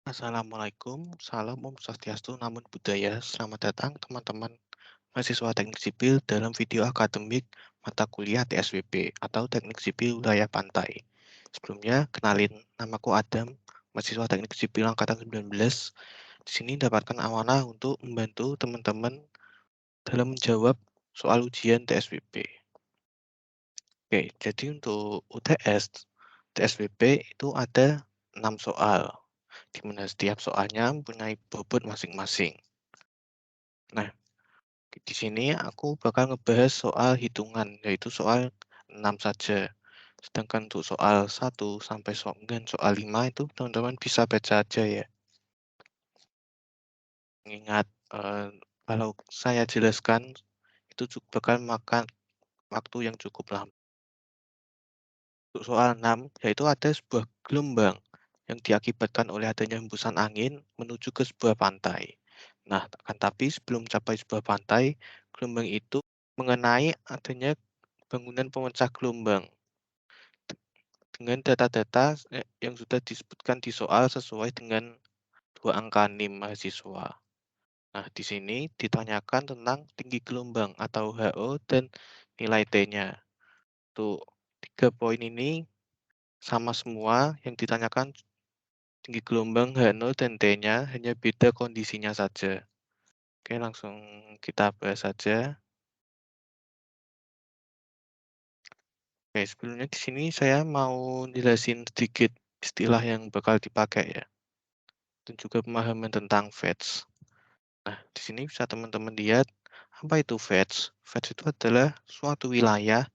Assalamualaikum, salam Om Swastiastu, Namo Buddhaya. Selamat datang teman-teman mahasiswa Teknik Sipil dalam video akademik mata kuliah TSWP atau Teknik Sipil Wilayah Pantai. Sebelumnya, kenalin, namaku Adam, mahasiswa Teknik Sipil Angkatan 19. Di sini dapatkan amanah untuk membantu teman-teman dalam menjawab soal ujian TSWP. Oke, jadi untuk UTS, TSWP itu ada 6 soal, di mana setiap soalnya mempunyai bobot masing-masing. Nah, di sini aku bakal ngebahas soal hitungan, yaitu soal 6 saja. Sedangkan untuk soal 1 sampai soal 5 itu teman-teman bisa baca aja ya. Mengingat kalau saya jelaskan itu bakal makan waktu yang cukup lama. Untuk soal 6, yaitu ada sebuah gelombang yang diakibatkan oleh adanya hembusan angin menuju ke sebuah pantai. Nah, akan tapi sebelum mencapai sebuah pantai, gelombang itu mengenai adanya bangunan pemecah gelombang dengan data-data yang sudah disebutkan di soal sesuai dengan 2 angka NIM mahasiswa. Nah, di sini ditanyakan tentang tinggi gelombang atau HO dan nilai T-nya. Untuk 3 poin ini sama semua, yang ditanyakan tinggi gelombang H0 dan T-nya, hanya beda kondisinya saja. Oke, langsung kita bahas saja. Oke, sebelumnya di sini saya mau jelasin sedikit istilah yang bakal dipakai ya, dan juga pemahaman tentang FETS. Nah, di sini bisa teman-teman lihat, apa itu FETS? FETS itu adalah suatu wilayah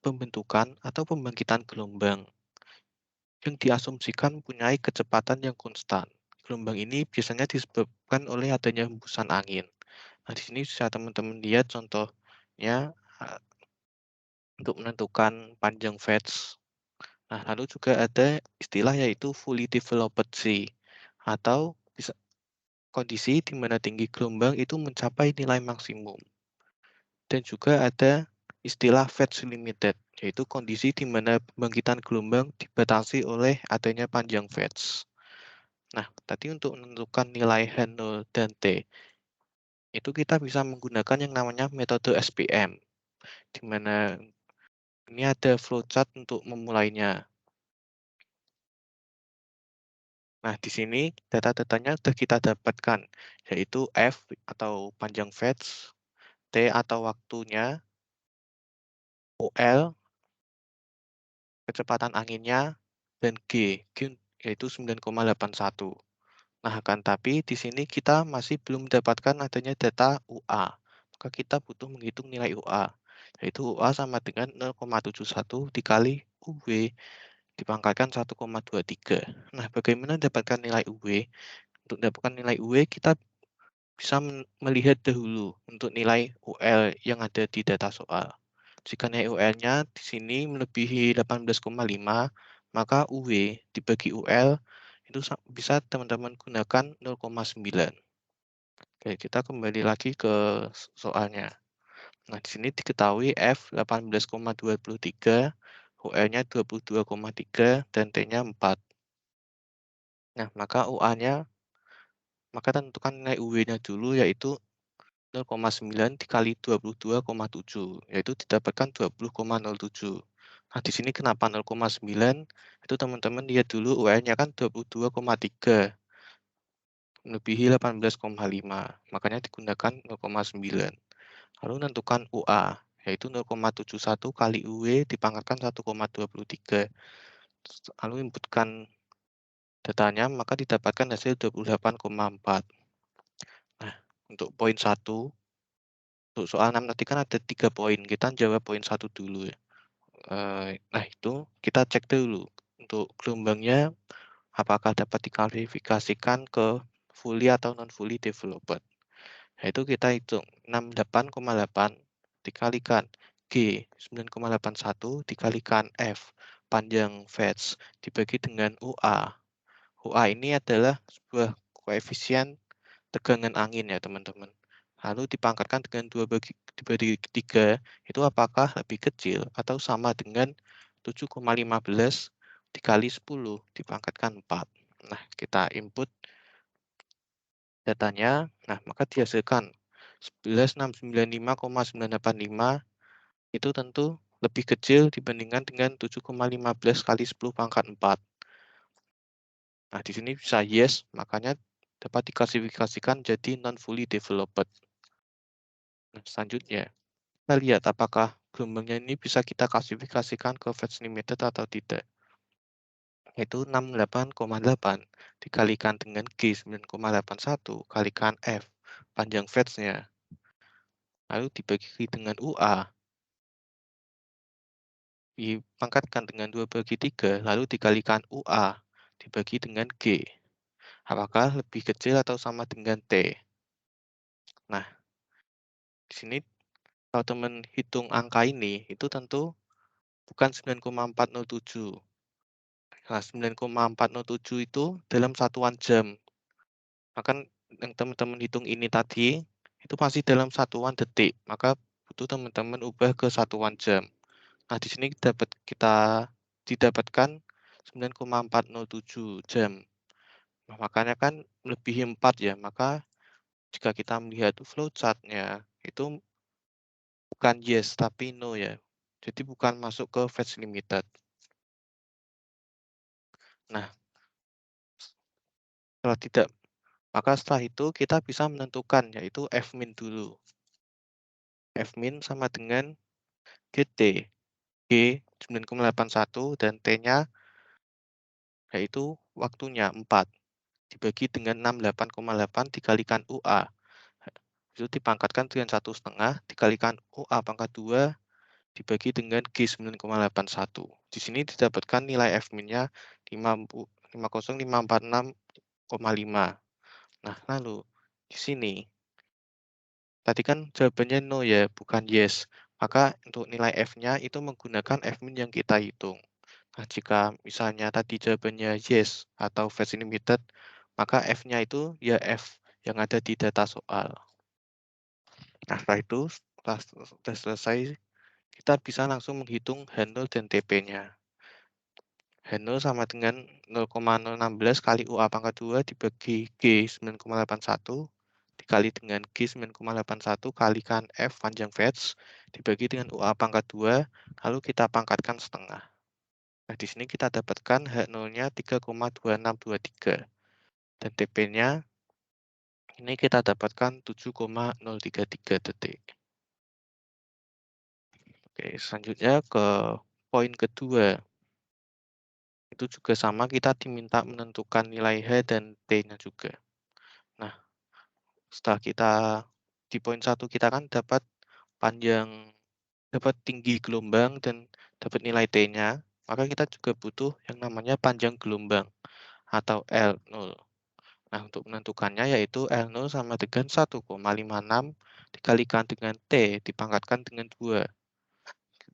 pembentukan atau pembangkitan gelombang yang diasumsikan mempunyai kecepatan yang konstan. Gelombang ini biasanya disebabkan oleh adanya hembusan angin. Nah, di sini bisa teman-teman lihat contohnya untuk menentukan panjang FETS. Nah, lalu juga ada istilah yaitu fully developed sea atau bisa kondisi di mana tinggi gelombang itu mencapai nilai maksimum. Dan juga ada istilah FETS limited, yaitu kondisi di mana pembangkitan gelombang dibatasi oleh adanya panjang FETS. Nah, tadi untuk menentukan nilai H0 dan T, itu kita bisa menggunakan yang namanya metode SPM, di mana ini ada flowchart untuk memulainya. Nah, di sini data-datanya sudah kita dapatkan, yaitu F atau panjang FETS, T atau waktunya, OL, kecepatan anginnya, dan G yaitu 9,81. Nah, akan tapi di sini kita masih belum mendapatkan adanya data UA. Maka kita butuh menghitung nilai UA, yaitu UA sama dengan 0,71 dikali UW dipangkatkan 1,23. Nah, bagaimana mendapatkan nilai UW? Untuk mendapatkan nilai UW, kita bisa melihat dahulu untuk nilai UL yang ada di data soal. Jika nilai UL-nya di sini melebihi 18,5, maka UW dibagi UL itu bisa teman-teman gunakan 0,9. Oke, kita kembali lagi ke soalnya. Nah, di sini diketahui F 18,23, UL-nya 22,3, dan T-nya 4. Nah, maka UA-nya, maka tentukan nilai UW-nya dulu, yaitu 0,9 dikali 22,7, yaitu didapatkan 20,07. Nah, di sini kenapa 0,9? Itu teman-teman lihat dulu UN-nya kan 22,3, melebihi 18,5, makanya digunakan 0,9. Lalu tentukan UA, yaitu 0,71 kali UW dipangkatkan 1,23. Lalu inputkan datanya, maka didapatkan hasil 28,4. Nah, untuk poin 1, untuk soal 6 tadi kan ada 3 poin, kita jawab poin 1 dulu ya. Nah, itu kita cek dulu untuk gelombangnya apakah dapat diklasifikasikan ke fully atau non fully developed. Yaitu kita hitung 68,8 dikalikan G 9,81 dikalikan F panjang FETS dibagi dengan UA. UA ini adalah sebuah koefisien tegangan angin ya teman-teman. Lalu dipangkatkan dengan dibagi 3, itu apakah lebih kecil atau sama dengan 7,15 dikali 10 dipangkatkan 4. Nah, kita input datanya, nah maka dihasilkan 11.695,985 itu tentu lebih kecil dibandingkan dengan 7,15 kali 10 pangkat 4. Nah, di sini bisa yes, makanya dapat diklasifikasikan jadi non-fully developed. Nah, selanjutnya, kita lihat apakah gelombangnya ini bisa kita klasifikasikan ke Fetch Limited atau tidak. Yaitu 68,8 dikalikan dengan G 9,81 kalikan F, panjang Fetch-nya. Lalu dibagi dengan UA, dipangkatkan dengan 2 bagi 3, lalu dikalikan UA, dibagi dengan G. Apakah lebih kecil atau sama dengan T? Nah, di sini kalau teman hitung angka ini, itu tentu bukan 9,407. Nah, 9,407 itu dalam satuan jam. Maka yang teman-teman hitung ini tadi, itu masih dalam satuan detik. Maka butuh teman-teman ubah ke satuan jam. Nah, di sini kita didapatkan 9,407 jam. Nah, makanya kan melebihi 4 ya. Maka jika kita melihat flowchart-nya, itu bukan yes, tapi no ya. Jadi bukan masuk ke Fetch Limited. Nah, setelah tidak, maka setelah itu kita bisa menentukan, yaitu Fmin dulu. Fmin sama dengan GT. G 9,81 dan T-nya yaitu waktunya 4. Dibagi dengan 68,8 dikalikan UA. Itu dipangkatkan dengan 1,5 dikalikan UA pangkat 2 dibagi dengan G 9,81. Di sini didapatkan nilai Fmin-nya 50546,5. Nah, lalu di sini tadi kan jawabannya no ya, bukan yes. Maka untuk nilai F-nya itu menggunakan Fmin yang kita hitung. Nah, jika misalnya tadi jawabannya yes atau Fetch Limited, maka F-nya itu ya F yang ada di data soal. Nah, setelah itu, setelah sudah selesai, kita bisa langsung menghitung H0 dan TP-nya. H0 sama dengan 0,016 kali UA pangkat 2 dibagi G 9,81 dikali dengan G 9,81 kalikan F panjang Fetch dibagi dengan UA pangkat 2, lalu kita pangkatkan setengah. Nah, di sini kita dapatkan H0-nya 3,2623 dan TP-nya ini kita dapatkan 7,033 detik. Oke, selanjutnya ke poin kedua. Itu juga sama, kita diminta menentukan nilai H dan T-nya juga. Nah, setelah kita di poin 1 kita kan dapat dapat tinggi gelombang dan dapat nilai T-nya, maka kita juga butuh yang namanya panjang gelombang atau L0. Nah, untuk menentukannya yaitu L0 sama dengan 1,56 dikalikan dengan T dipangkatkan dengan 2.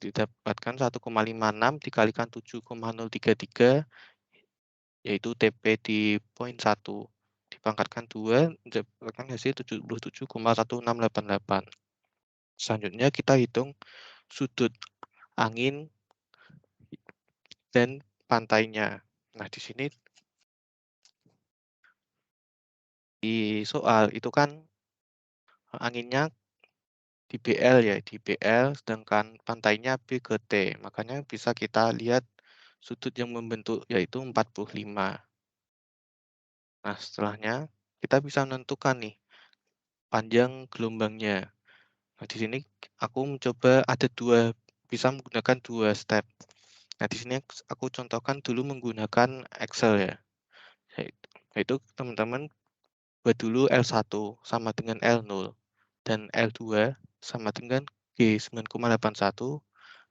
Didapatkan 1,56 dikalikan 7,033 yaitu TP di poin 1. Dipangkatkan 2 mendapatkan hasil 77,1688. Selanjutnya kita hitung sudut angin dan pantainya. Nah, di sini di soal itu kan anginnya di BL ya, di BL, sedangkan pantainya B ke T. Makanya bisa kita lihat sudut yang membentuk yaitu 45. Nah, setelahnya kita bisa menentukan nih panjang gelombangnya. Nah, di sini aku mencoba bisa menggunakan dua step. Nah, di sini aku contohkan dulu menggunakan Excel ya. Yaitu teman-teman buat dulu L1 sama dengan L0 dan L2 sama dengan G 9,81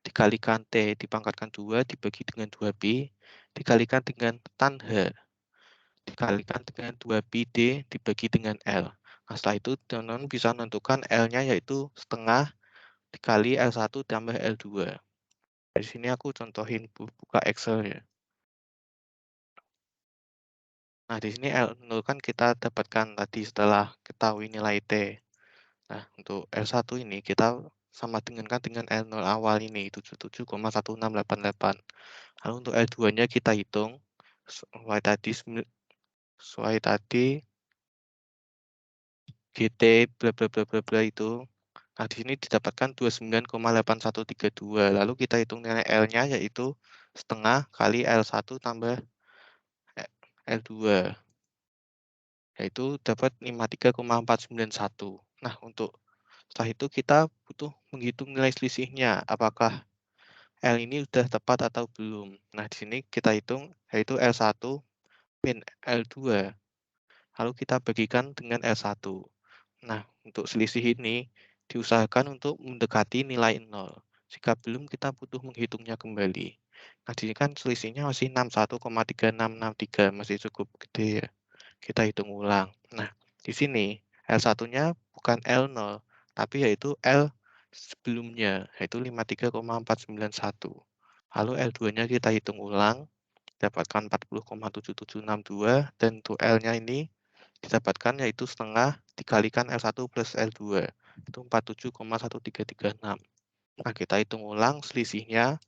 dikalikan T dipangkatkan 2 dibagi dengan 2B dikalikan dengan tan H dikalikan dengan 2BD dibagi dengan L. Nah, setelah itu teman-teman bisa menentukan L-nya yaitu setengah dikali L1 tambah L2. Di sini aku contohin buka Excel ya. Nah, di sini L0 kan kita dapatkan tadi setelah ketahui nilai T. Nah, untuk L1 ini kita sama dengan L0 awal ini 77,1688. Lalu untuk L2-nya kita hitung sesuai tadi sesuai tadi GT bla bla bla bla bla itu. Nah, di sini didapatkan 29,8132. Lalu kita hitung nilai L-nya yaitu setengah kali L1 tambah L2, yaitu dapat 53,491. Nah, untuk setelah itu kita butuh menghitung nilai selisihnya, apakah L ini sudah tepat atau belum. Nah, di sini kita hitung yaitu L1 min L2, lalu kita bagikan dengan L1. Nah, untuk selisih ini diusahakan untuk mendekati nilai 0. Jika belum, kita butuh menghitungnya kembali. Nah, di sini kan selisihnya masih 61,3663, masih cukup gede ya. Kita hitung ulang. Nah, di sini L1-nya bukan L0, tapi yaitu L sebelumnya, yaitu 53,491. Lalu L2-nya kita hitung ulang, dapatkan 40,7762, dan untuk L-nya ini didapatkan yaitu setengah dikalikan L1 plus L2, itu 47,1336. Nah, kita hitung ulang selisihnya,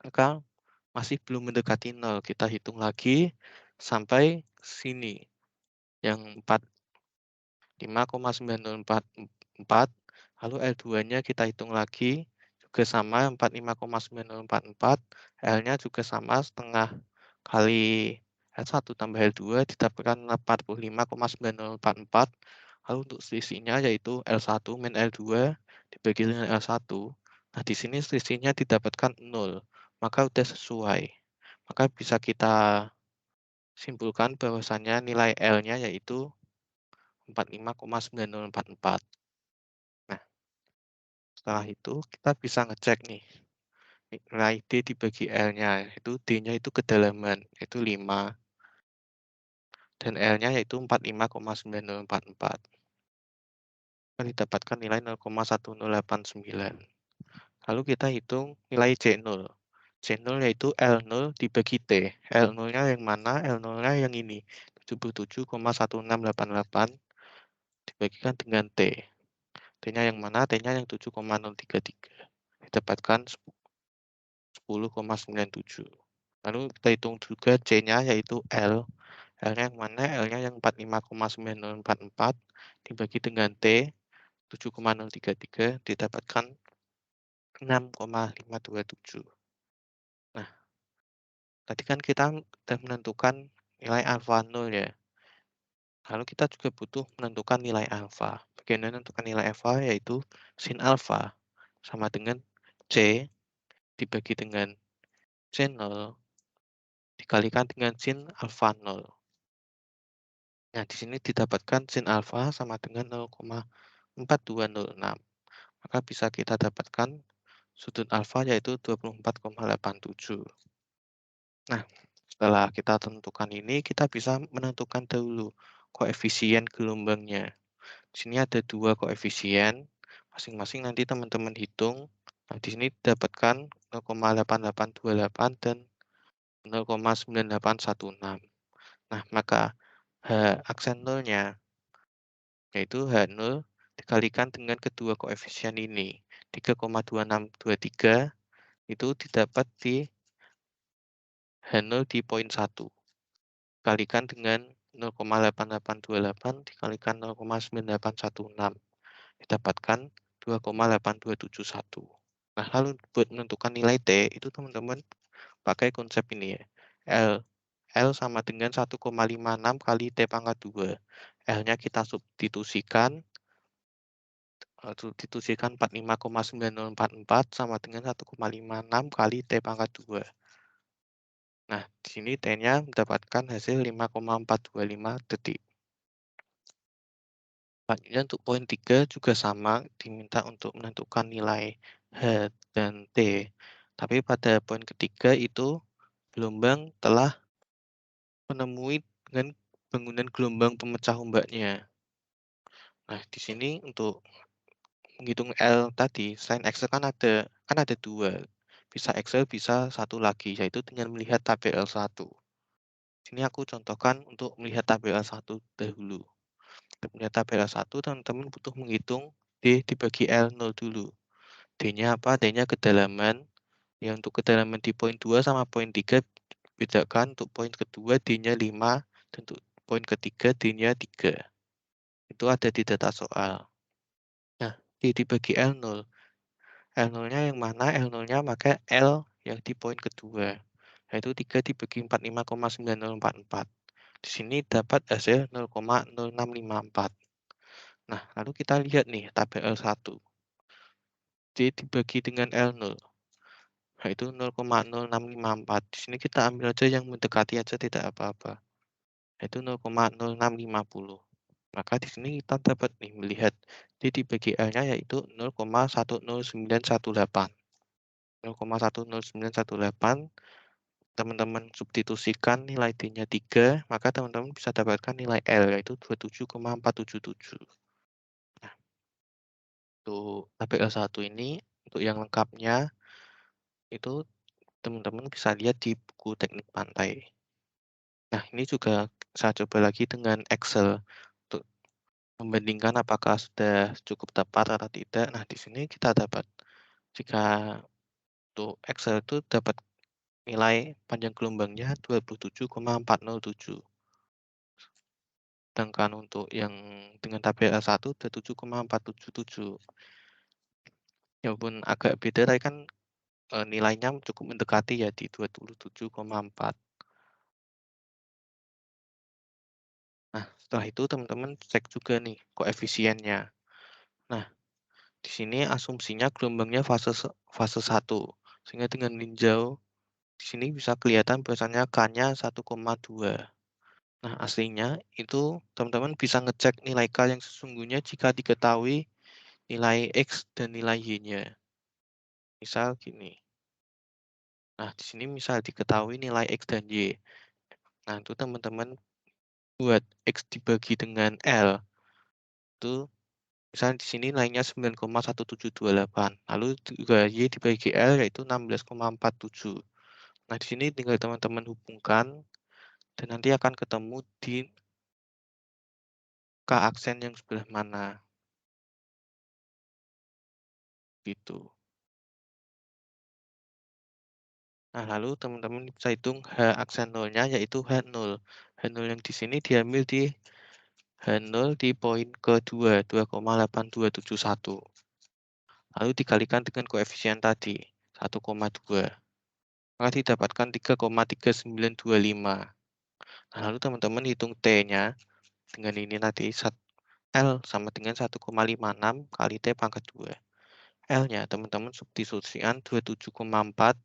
maka masih belum mendekati 0. Kita hitung lagi sampai sini, yang 45,9044, lalu L2-nya kita hitung lagi, juga sama 45,9044, L-nya juga sama setengah kali L1 tambah L2 didapatkan 45,9044, lalu untuk selisihnya yaitu L1 min L2 dibagi dengan L1. Nah, di sini selisihnya didapatkan 0, maka sudah sesuai. Maka bisa kita simpulkan bahwasannya nilai L-nya yaitu 45,9044. Nah, setelah itu kita bisa ngecek nih, nilai D dibagi L-nya, itu D-nya itu kedalaman, yaitu 5, dan L-nya yaitu 45,9044. Dan didapatkan nilai 0,1089. Lalu kita hitung nilai C0. C0 yaitu L0 dibagi T. L0-nya yang mana? L0-nya yang ini, 77,1688 dibagikan dengan T. T-nya yang mana? T-nya yang 7,033. Didapatkan 10,97. Lalu kita hitung juga C-nya yaitu L. L-nya yang mana? L-nya yang 45,9044 dibagi dengan T 7,033 didapatkan 6,527. Nah, tadi kan kita sudah menentukan nilai alfa 0 ya. Lalu kita juga butuh menentukan nilai alfa. Bagaimana menentukan nilai alfa? Yaitu sin alfa sama dengan C dibagi dengan C0 dikalikan dengan sin alfa 0. Nah, di sini didapatkan sin alfa sama dengan 0,4206. Maka bisa kita dapatkan sudut alfa yaitu 24,87. Nah, setelah kita tentukan ini, kita bisa menentukan dahulu koefisien gelombangnya. Di sini ada 2 koefisien, masing-masing nanti teman-teman hitung. Nah, di sini didapatkan 0,8828 dan 0,9816. Nah, maka H aksen nolnya, yaitu H0 dikalikan dengan kedua koefisien ini. 3,2623 itu didapat di H0 di poin 1. Dikalikan dengan 0,8828 dikalikan 0,9816. Didapatkan 2,8271. Nah, lalu buat menentukan nilai T, itu teman-teman pakai konsep ini ya. L L sama dengan 1,56 kali T pangkat 2. L-nya kita substitusikan, 45,9044 sama dengan 1,56 kali T pangkat 2. Nah, di sini T-nya mendapatkan hasil 5,425 detik. Selanjutnya untuk poin 3 juga sama, diminta untuk menentukan nilai H dan T. Tapi pada poin ketiga itu gelombang telah menemui dengan bangunan gelombang pemecah ombaknya. Nah, di sini untuk menghitung L tadi, selain Excel kan ada 2. Bisa Excel, bisa satu lagi, yaitu dengan melihat tabel L1. Sini aku contohkan untuk melihat tabel L1 dahulu. Untuk melihat tabel L1, teman-teman butuh menghitung D dibagi L0 dulu. D-nya apa? D-nya kedalaman. Yang untuk kedalaman di poin 2 sama poin 3 bedakan. Untuk poin kedua D-nya 5 dan untuk poin ketiga D-nya 3. Itu ada di data soal. Nah, dibagi L0. L0-nya yang mana? L0-nya pakai L yang di poin kedua, yaitu 3 dibagi 45,9044. Di sini dapat hasil 0,0654. Nah, lalu kita lihat nih tabel L1. D dibagi dengan L0, yaitu 0,0654. Di sini kita ambil aja yang mendekati aja, tidak apa-apa, yaitu 0,0650. Maka di sini kita dapat nih melihat D dibagi L-nya yaitu 0,10918. 0,10918, teman-teman substitusikan nilai D-nya 3, maka teman-teman bisa dapatkan nilai L yaitu 27,477. Nah, untuk tabel L1 ini, untuk yang lengkapnya itu teman-teman bisa lihat di buku teknik pantai. Nah, ini juga saya coba lagi dengan Excel untuk membandingkan apakah sudah cukup tepat atau tidak. Nah, di sini kita dapat jika untuk Excel itu dapat nilai panjang gelombangnya 27,407. Sedangkan untuk yang dengan tabel A1 ada 7,477. Ya walaupun agak beda tapi kan nilainya cukup mendekati ya di 27,4. Nah, setelah itu teman-teman cek juga nih koefisiennya. Nah, di sini asumsinya gelombangnya fase 1. Sehingga dengan ninjau di sini bisa kelihatan bahwasanya K-nya 1,2. Nah, aslinya itu teman-teman bisa ngecek nilai K yang sesungguhnya jika diketahui nilai X dan nilai Y-nya. Misal gini. Nah, di sini misal diketahui nilai X dan Y. Nah, itu teman-teman buat X dibagi dengan L. Itu misalnya di sini nilainya 9,1728. Lalu juga Y dibagi L yaitu 16,47. Nah, di sini tinggal teman-teman hubungkan dan nanti akan ketemu di K aksen yang sebelah mana. Gitu. Nah, lalu teman-teman bisa hitung H aksen nolnya yaitu H0. H0 yang di sini diambil di H0 di poin kedua, 2,8271. Lalu dikalikan dengan koefisien tadi, 1,2. Maka didapatkan 3,3925. Nah, lalu teman-teman hitung T-nya dengan ini tadi, L sama dengan 1,56 kali T pangkat 2. L-nya teman-teman substitusikan 27,4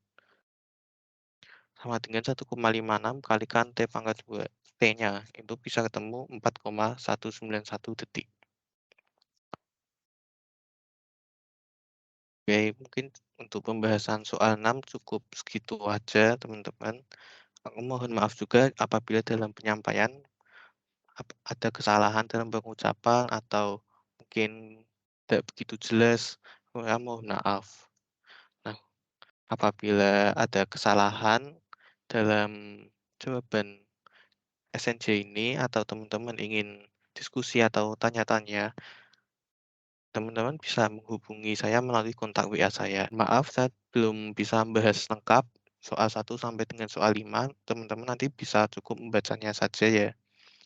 sama dengan 1,56 kalikan T pangkat 2. T-nya itu bisa ketemu 4,191 detik. Oke, mungkin untuk pembahasan soal 6 cukup segitu aja, teman-teman. Aku mohon maaf juga apabila dalam penyampaian ada kesalahan dalam pengucapan atau mungkin tidak begitu jelas. Saya mohon maaf. Nah, apabila ada kesalahan dalam jawaban SNJ ini atau teman-teman ingin diskusi atau tanya-tanya, teman-teman bisa menghubungi saya melalui kontak WA saya. Maaf, saya belum bisa membahas lengkap soal 1 sampai dengan soal 5. Teman-teman nanti bisa cukup membacanya saja ya.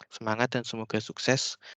Semangat dan semoga sukses.